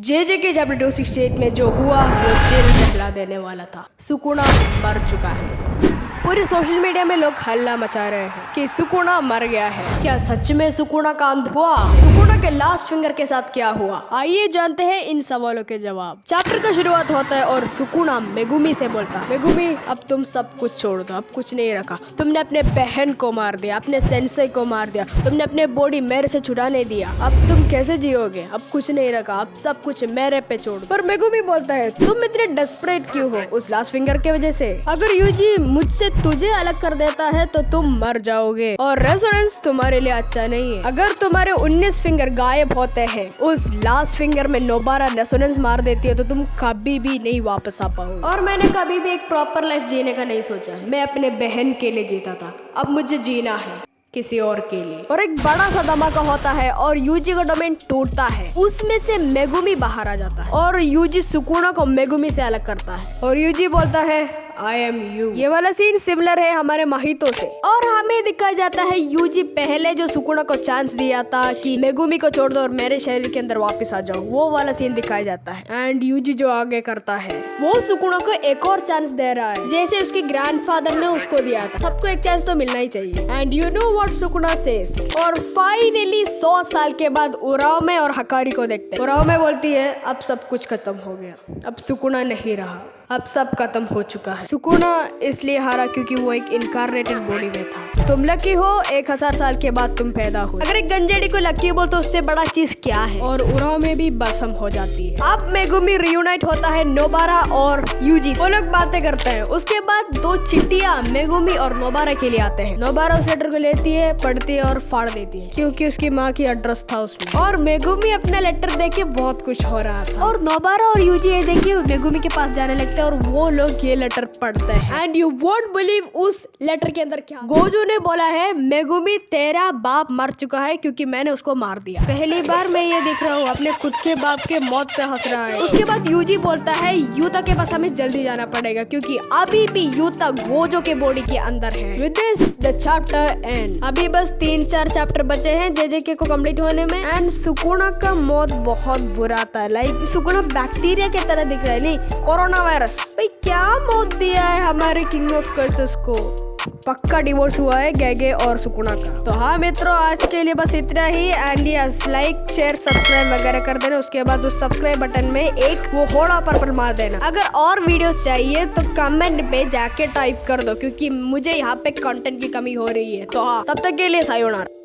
जे के चैप्टर 268 में जो हुआ वो दिल दहला देने वाला था। सुकुना मर चुका है। पूरे सोशल मीडिया में लोग हल्ला मचा रहे हैं कि सुकुना मर गया है। क्या सच में सुकुना का अंत हुआ? सुकुना के लास्ट फिंगर के साथ क्या हुआ? आइए जानते हैं इन सवालों के जवाब। चैप्टर का शुरुआत होता है और सुकुना मेगुमी से बोलता है, मेगुमी अब तुम सब कुछ छोड़ दो, अब कुछ नहीं रखा। तुमने अपने बहन को मार दिया, अपने सेंसेई को मार दिया, तुमने अपने बॉडी मेरे से छुड़ा नहीं दिया, अब तुम कैसे जियोगे? अब कुछ नहीं रखा, अब सब कुछ मेरे पे छोड़। पर मेगुमी बोलता है, तुम इतने डेस्परेट क्यों हो? उस लास्ट फिंगर के वजह से। अगर यूजी मुझसे तुझे अलग कर देता है तो तुम मर जाओगे और रेजोनेंस तुम्हारे लिए अच्छा नहीं है। अगर तुम्हारे 19 फिंगर गायब होते हैं, उस लास्ट फिंगर में नोबारा रेजोनेंस मार देती है तो तुम कभी भी नहीं वापस आ पाओगे। और मैंने कभी भी एक प्रॉपर लाइफ जीने का नहीं सोचा। मैं अपने बहन के लिए जीता था, अब मुझे जीना है किसी और के लिए। और एक बड़ा सा धमाका होता है और यूजी का डोमेन टूटता है। उसमें से मेगुमी बाहर आ जाता है और यूजी सुकुना को मेगुमी से अलग करता है और यूजी बोलता है I am you। ये वाला सीन सिमिलर है हमारे माहितो से। और हमें दिखाया जाता है यूजी पहले जो सुकुना को चांस दिया था कि मेगुमी को छोड़ दो और मेरे शरीर के अंदर वापस आ जाओ, वो वाला सीन दिखाया जाता है। एंड यूजी जो आगे करता है वो सुकुना को एक और चांस दे रहा है, जैसे उसके ग्रैंडफादर ने उसको दिया था। सबको एक चांस तो मिलना ही चाहिए। And you know what Sukuna says. और फाइनली 100 साल के बाद उराओमे और हकारी को देखते हैं। उराओमे बोलती है अब सब कुछ खत्म हो गया, अब सुकुना नहीं रहा, अब सब खत्म हो चुका है। सुकुना इसलिए हारा क्योंकि वो एक इनकारनेटेड बॉडी में था। तुम लकी हो, 1000 साल के बाद तुम पैदा हुए। अगर एक गंजेड़ी को लकी बोल तो उससे बड़ा चीज क्या है? और उराओमे भी भस्म हो जाती है। अब मेगुमी रियूनाइट होता है नोबारा और यूजी। वो लोग बातें करते हैं। उसके बाद 2 चिट्ठियां मेगुमी और नोबारा के लिए आते हैं। नोबारा उस लेटर को लेती है, पढ़ती है और फाड़ देती है क्योंकि उसकी माँ की एड्रेस था उसमें। और मेगुमी अपना लेटर देख के बहुत खुश हो रहा था और नोबारा और यूजी ये देखिए मेगुमी के पास जाने लगते और वो लोग ये लेटर पढ़ते हैं। एंड यू वोंट बिलीव उस लेटर के अंदर क्या गोजू ने बोला है, मेगुमी तेरा बाप मर चुका है क्योंकि मैंने उसको मार दिया। पहली बार मैं ये देख रहा हूँ अपने खुद के बाप के मौत पे हंस रहा है। उसके बाद यूजी बोलता है यूता के पास हमें जल्दी जाना पड़ेगा क्योंकि अभी भी यूता गोजो के बॉडी के अंदर है। With this the chapter and. अभी बस 3-4 चैप्टर बचे हैं जेजेके को कंप्लीट होने में। एंड सुकुना का मौत बहुत बुरा था। लाइक सुकुना बैक्टीरिया की तरह दिख रहा है, नहीं कोरोना वायरस। भाई क्या मौत दिया है हमारे किंग ऑफ कर्सेस को। पक्का डिवोर्स हुआ है गेगे और सुकुना का। तो हाँ मित्रों, आज के लिए बस इतना ही। And yes, like share subscribe वगैरह कर देना। उसके बाद उस सब्सक्राइब बटन में एक वो होड़ा पर्पल मार देना। अगर और वीडियोस चाहिए तो कमेंट पे जाके टाइप कर दो क्योंकि मुझे यहाँ पे कंटेंट की कमी हो रही है। तो हाँ, तब तक के लिए सायोनारा।